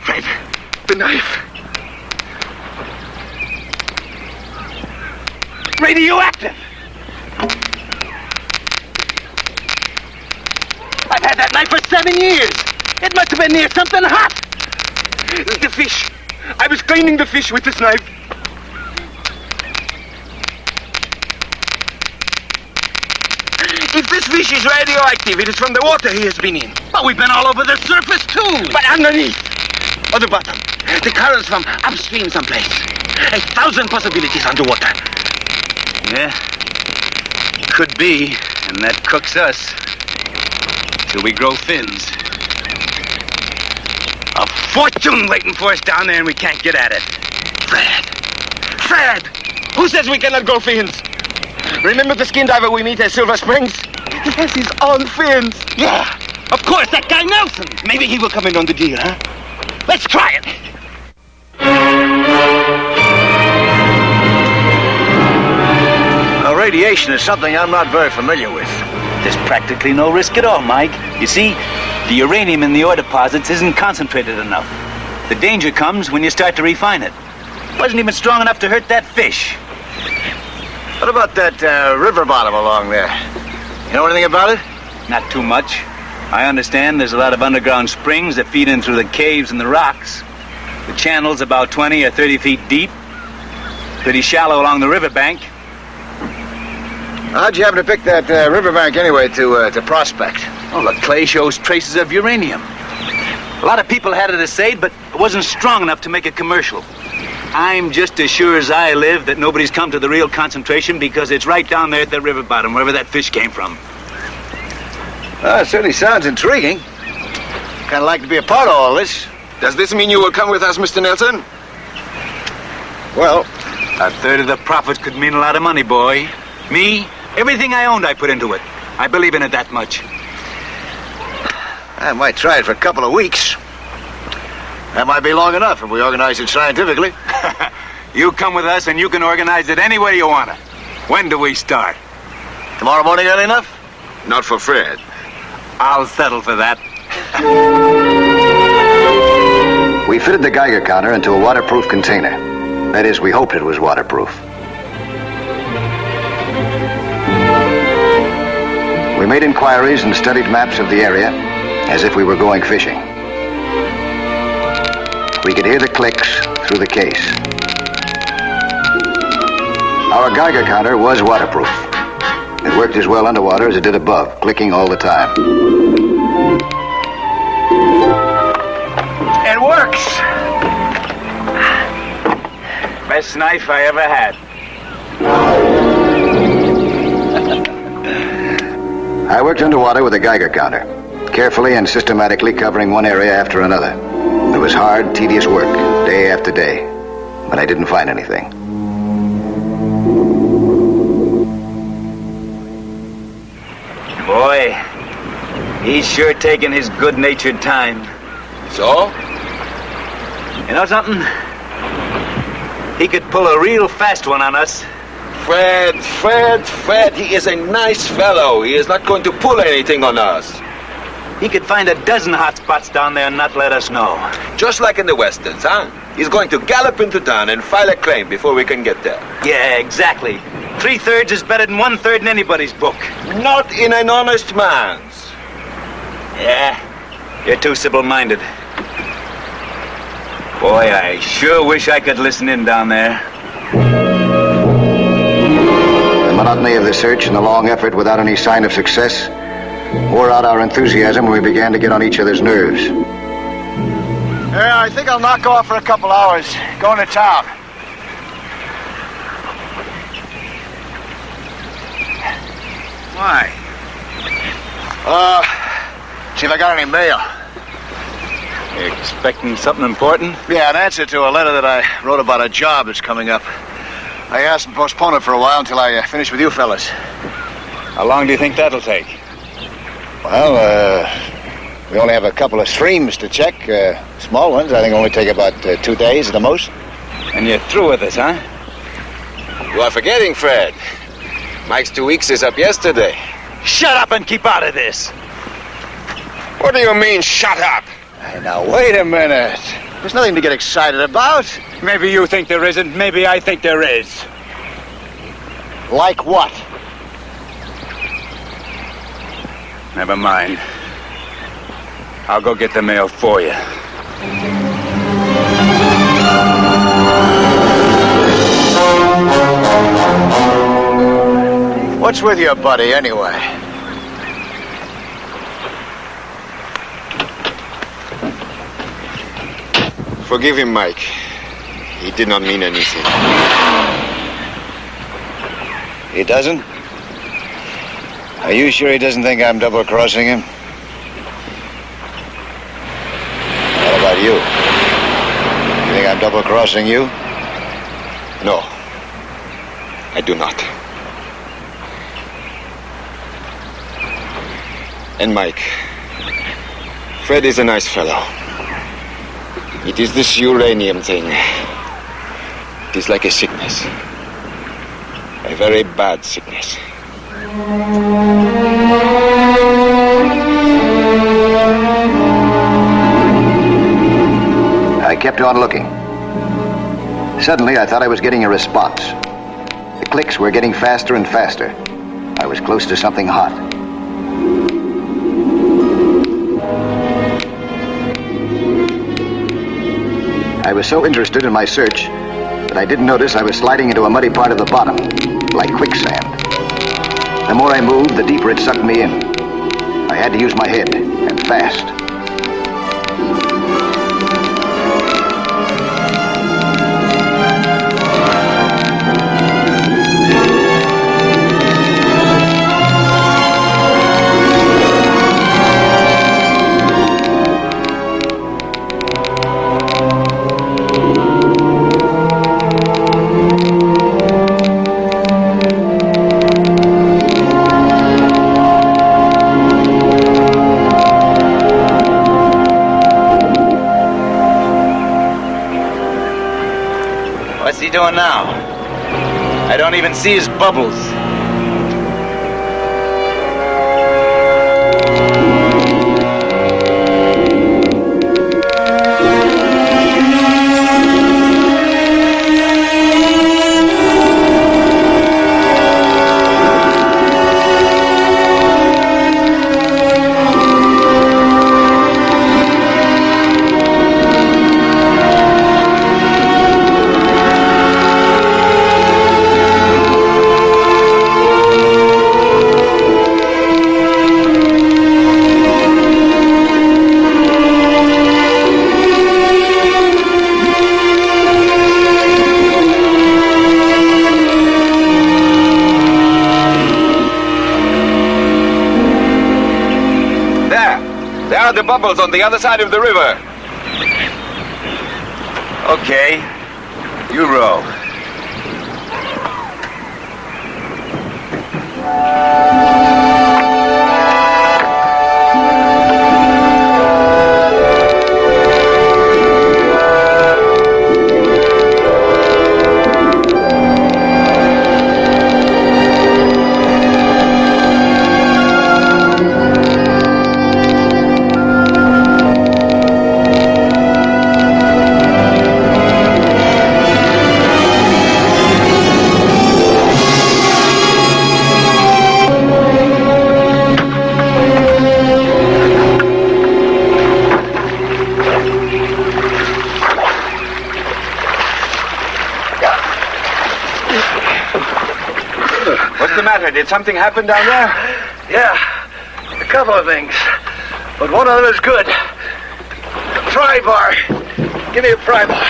Fred, the knife. Radioactive. I've had that knife for 7 years. It must have been near something hot. The fish. I was cleaning the fish with this knife. If this fish is radioactive, it is from the water he has been in. But we've been all over the surface, too. But underneath, or the bottom, the currents from upstream someplace. 1,000 possibilities underwater. Yeah, could be, and that cooks us. Till we grow fins. A fortune waiting for us down there, and we can't get at it. Fred! Who says we cannot grow fins? Remember the skin diver we meet at Silver Springs? He has his own fins. Yeah, of course, that guy Nelson. Maybe he will come in on the deal, huh? Let's try it. Now, radiation is something I'm not very familiar with. There's practically no risk at all, Mike. You see, the uranium in the ore deposits isn't concentrated enough. The danger comes when you start to refine it. It wasn't even strong enough to hurt that fish. What about that river bottom along there? You know anything about it? Not too much. I understand there's a lot of underground springs that feed in through the caves and the rocks. The channel's about 20 or 30 feet deep. Pretty shallow along the riverbank. How'd you happen to pick that riverbank anyway to prospect? Oh, the clay shows traces of uranium. A lot of people had it assayed, but it wasn't strong enough to make it commercial. I'm just as sure as I live that nobody's come to the real concentration because it's right down there at the river bottom, wherever that fish came from. It certainly sounds intriguing. Kind of like to be a part of all this. Does this mean you will come with us, Mr. Nelson? Well, a third of the profits could mean a lot of money, boy. Me, everything I owned I put into it. I believe in it that much. I might try it for a couple of weeks. That might be long enough if we organize it scientifically. You come with us and you can organize it any way you want to. When do we start? Tomorrow morning early enough? Not for Fred. I'll settle for that. We fitted the Geiger counter into a waterproof container. That is, we hoped it was waterproof. We made inquiries and studied maps of the area as if we were going fishing. We could hear the clicks through the case. Our Geiger counter was waterproof. It worked as well underwater as it did above, clicking all the time. It works! Best knife I ever had. I worked underwater with a Geiger counter, carefully and systematically covering one area after another. It was hard, tedious work, day after day, but I didn't find anything. Boy, he's sure taking his good-natured time. So? You know something? He could pull a real fast one on us. Fred, he is a nice fellow. He is not going to pull anything on us. He could find a dozen hot spots down there and not let us know. Just like in the westerns, huh? He's going to gallop into town and file a claim before we can get there. Yeah, exactly. 3/3 is better than 1/3 in anybody's book. Not in an honest man's. Yeah, you're too simple-minded. Boy, I sure wish I could listen in down there. The monotony of the search and the long effort without any sign of success wore out our enthusiasm when we began to get on each other's nerves. Yeah, I think I'll knock off for a couple hours. Going to town. Why? See if I got any mail. You expecting something important? Yeah, an answer to a letter that I wrote about a job that's coming up. I asked and postponed it for a while until I finish with you fellas. How long do you think that'll take? Well, we only have a couple of streams to check. Small ones. I think only take about 2 days at the most. And you're through with us, huh? You are forgetting, Fred. Mike's 2 weeks is up yesterday. Shut up and keep out of this. What do you mean, shut up? Hey, now, wait a minute. There's nothing to get excited about. Maybe you think there isn't. Maybe I think there is. Like what? Never mind. I'll go get the mail for you. What's with you, buddy, anyway? Forgive him, Mike. He did not mean anything. He doesn't? Are you sure he doesn't think I'm double-crossing him? What about you? You think I'm double-crossing you? No, I do not. And Mike, Fred is a nice fellow. It is this uranium thing. It is like a sickness. A very bad sickness. I kept on looking. Suddenly, I thought I was getting a response. The clicks were getting faster and faster. I was close to something hot. I was so interested in my search that I didn't notice I was sliding into a muddy part of the bottom, like quicksand. The more I moved, the deeper it sucked me in. I had to use my head, and fast. What's he doing now? I don't even see his bubbles. The bubbles on the other side of the river. Okay, you row. What's the matter? Did something happen down there? Yeah, a couple of things. But one of them is good. Pry bar. Give me a pry bar.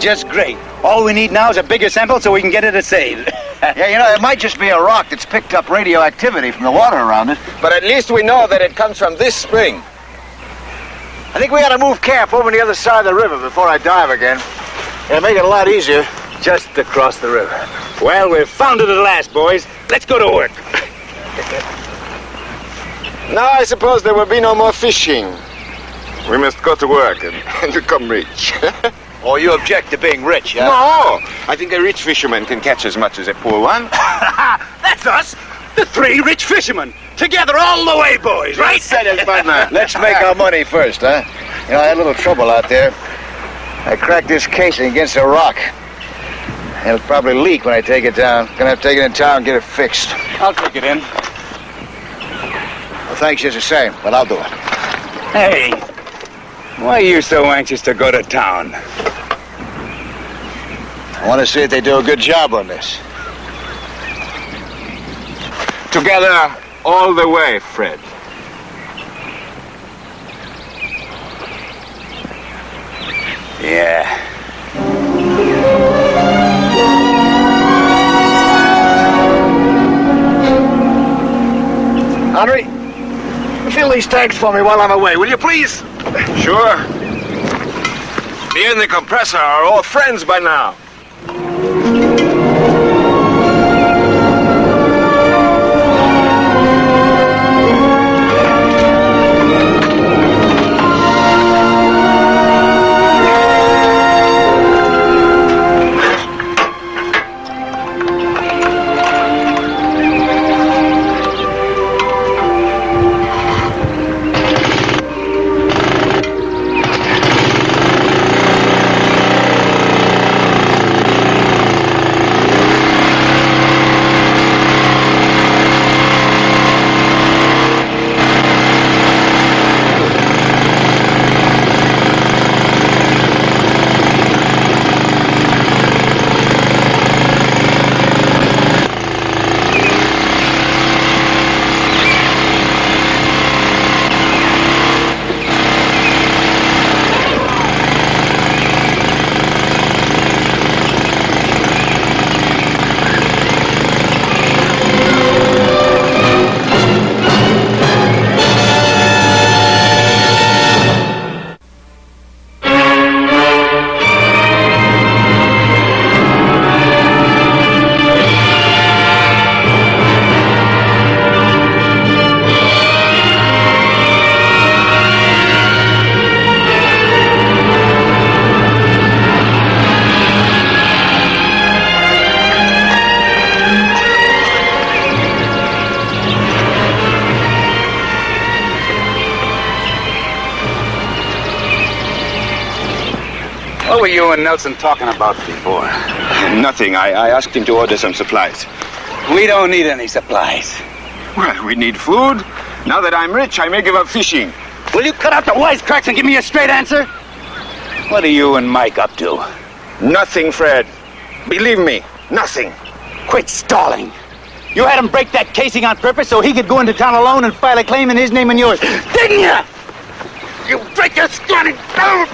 just great. All we need now is a bigger sample so we can get it assayed. Yeah, you know, it might just be a rock that's picked up radioactivity from the water around it. But at least we know that it comes from this spring. I think we ought to move camp over on the other side of the river before I dive again. It'll make it a lot easier. Just across the river. Well, we've found it at last, boys. Let's go to work. Now I suppose there will be no more fishing. We must go to work and become rich. Or you object to being rich, huh? No! I think a rich fisherman can catch as much as a poor one. That's us, the three rich fishermen. Together all the way, boys, right? Let's make our money first, huh? You know, I had a little trouble out there. I cracked this casing against a rock. It'll probably leak when I take it down. Gonna have to take it in town and get it fixed. I'll take it in. Well, thanks just the same, but I'll do it. Hey, why are you so anxious to go to town? I want to see if they do a good job on this. Together all the way, Fred. Yeah. Henry, fill these tanks for me while I'm away, will you please? Sure. Me and the compressor are all friends by now. What were you and Nelson talking about before? Nothing. I asked him to order some supplies. We don't need any supplies. Well, we need food. Now that I'm rich, I may give up fishing. Will you cut out the wisecracks and give me a straight answer? What are you and Mike up to? Nothing, Fred. Believe me, nothing. Quit stalling. You had him break that casing on purpose so he could go into town alone and file a claim in his name and yours, didn't you? You break your skin. Come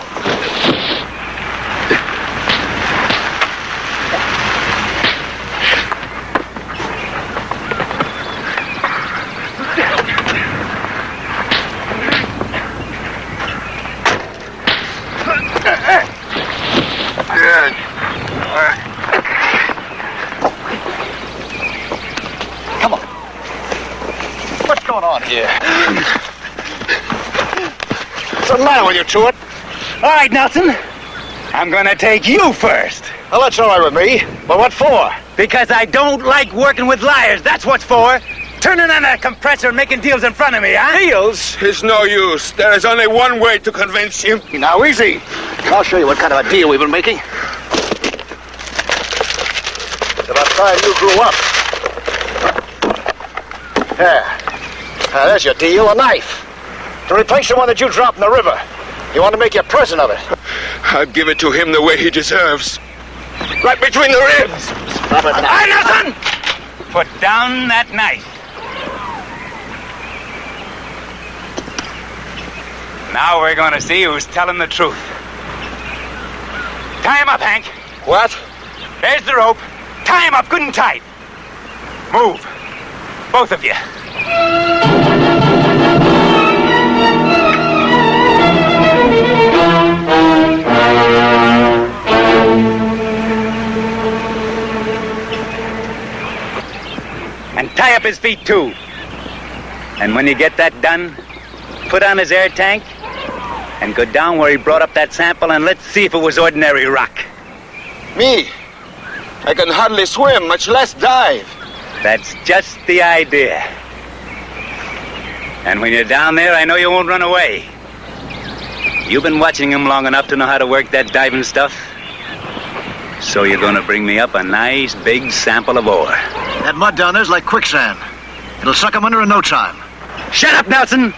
on. What's going on here? What's the matter with you, Truett? All right, Nelson. I'm gonna take you first. Well, that's all right with me. But what for? Because I don't like working with liars. That's what for. Turning on that compressor and making deals in front of me, huh? Deals is no use. There is only one way to convince him. Now, easy. I'll show you what kind of a deal we've been making. It's about time you grew up. There's your deal, a knife. To replace the one that you dropped in the river. You want to make you a present of it. I'll give it to him the way he deserves. Right between the ribs. Stop it now. Hey, Nelson! Put down that knife. Now we're going to see who's telling the truth. Tie him up, Hank. What? There's the rope. Tie him up good and tight. Move. Both of you. And tie up his feet, too. And when you get that done, put on his air tank and go down where he brought up that sample and let's see if it was ordinary rock. Me? I can hardly swim, much less dive. That's just the idea. And when you're down there, I know you won't run away. You've been watching him long enough to know how to work that diving stuff. So you're going to bring me up a nice big sample of ore. That mud down there's like quicksand. It'll suck him under in no time. Shut up, Nelson!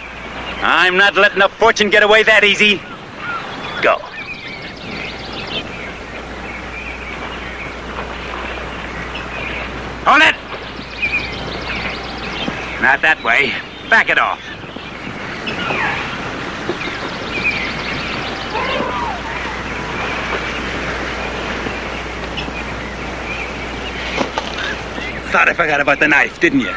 I'm not letting a fortune get away that easy. Go. Hold it! Not that way. Back it off. Thought I forgot about the knife, didn't you?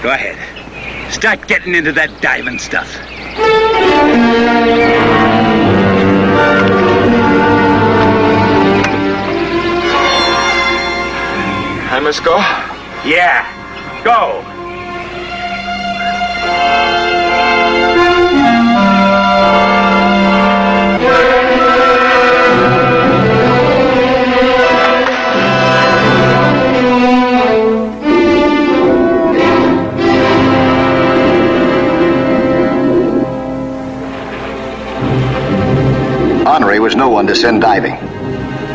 Go ahead. Start getting into that diving stuff. I must go? Yeah, go. Henri was no one to send diving.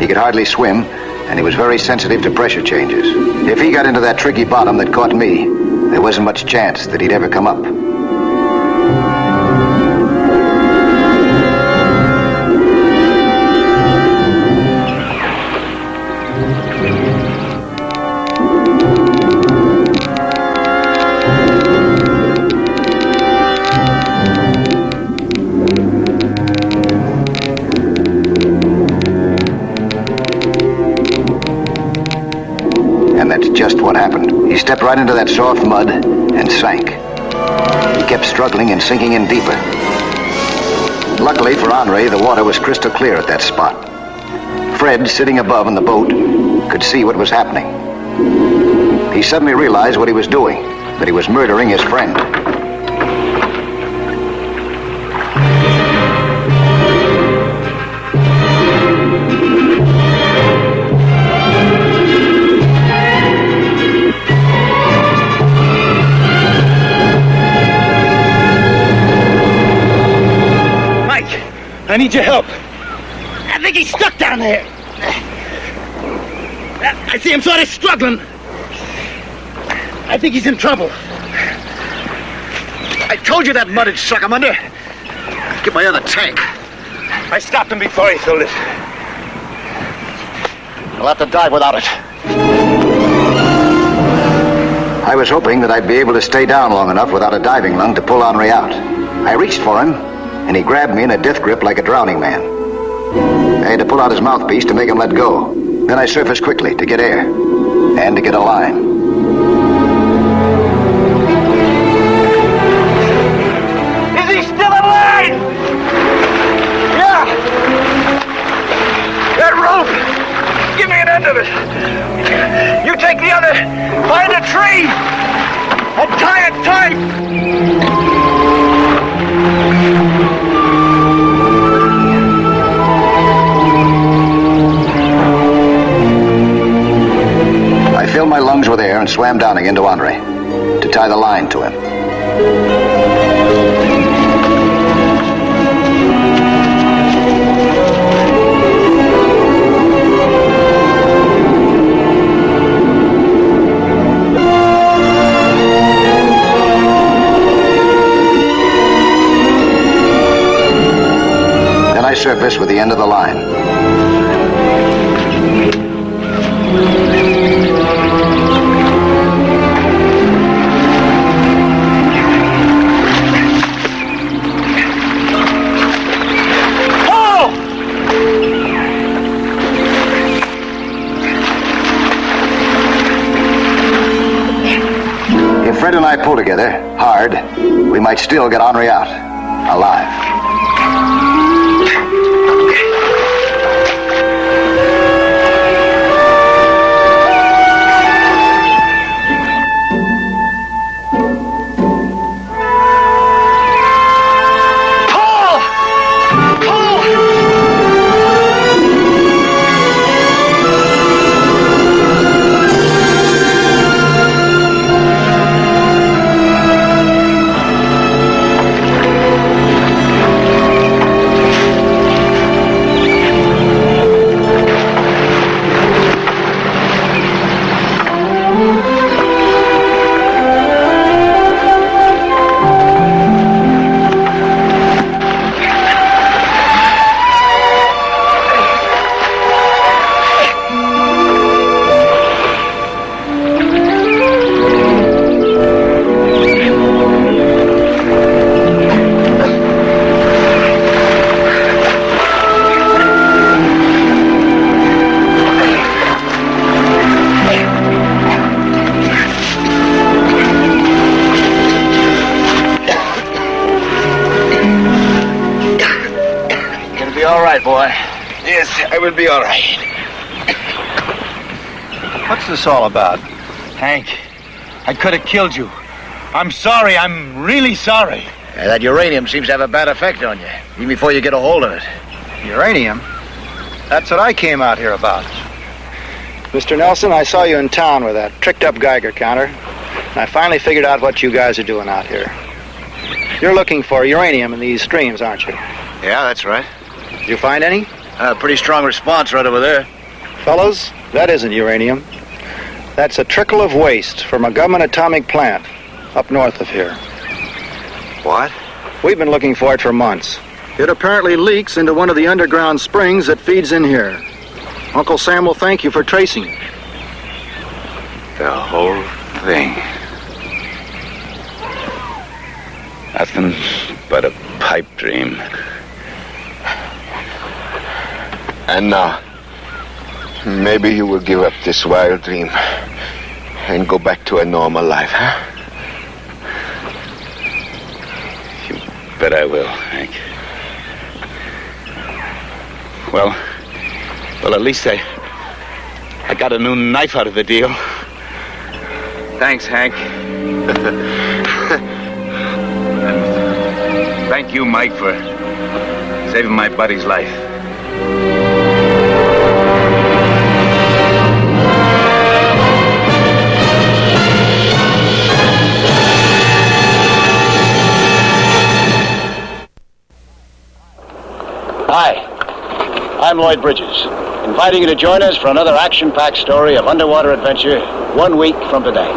He could hardly swim, and he was very sensitive to pressure changes. If he got into that tricky bottom that caught me, there wasn't much chance that he'd ever come up. Just what happened. He stepped right into that soft mud and sank. He kept struggling and sinking in deeper. Luckily for Henri, the water was crystal clear at that spot. Fred, sitting above in the boat, could see what was happening. He suddenly realized what he was doing, that he was murdering his friend. I need your help. I think he's stuck down there. I see him sort of struggling. I think he's in trouble. I told you that mud would suck him under. Get my other tank. I stopped him before he filled it. I'll have to dive without it. I was hoping that I'd be able to stay down long enough without a diving lung to pull Henri out. I reached for him, and he grabbed me in a death grip like a drowning man. I had to pull out his mouthpiece to make him let go. Then I surfaced quickly to get air and to get a line. Is he still alive? Yeah. That rope. Give me an end of it. You take the other. Find a tree and tie it tight. I filled my lungs with air and swam down again to Henri to tie the line to him. Then I surfaced with the end of the line. pull together, hard, we might still get Henri out, alive. I will be all right. What's this all about? Hank, I could have killed you. I'm sorry. I'm really sorry. That uranium seems to have a bad effect on you, even before you get a hold of it. Uranium? That's what I came out here about. Mr. Nelson, I saw you in town with that tricked-up Geiger counter, and I finally figured out what you guys are doing out here. You're looking for uranium in these streams, aren't you? Yeah, that's right. Did you find any? Pretty strong response right over there. Fellows, that isn't uranium. That's a trickle of waste from a government atomic plant up north of here. What? We've been looking for it for months. It apparently leaks into one of the underground springs that feeds in here. Uncle Sam will thank you for tracing it. The whole thing. Nothing but a pipe dream. And now, maybe you will give up this wild dream and go back to a normal life, huh? You bet I will, Hank. Well, at least I got a new knife out of the deal. Thanks, Hank. And thank you, Mike, for saving my buddy's life. Hi, I'm Lloyd Bridges, inviting you to join us for another action-packed story of underwater adventure 1 week from today.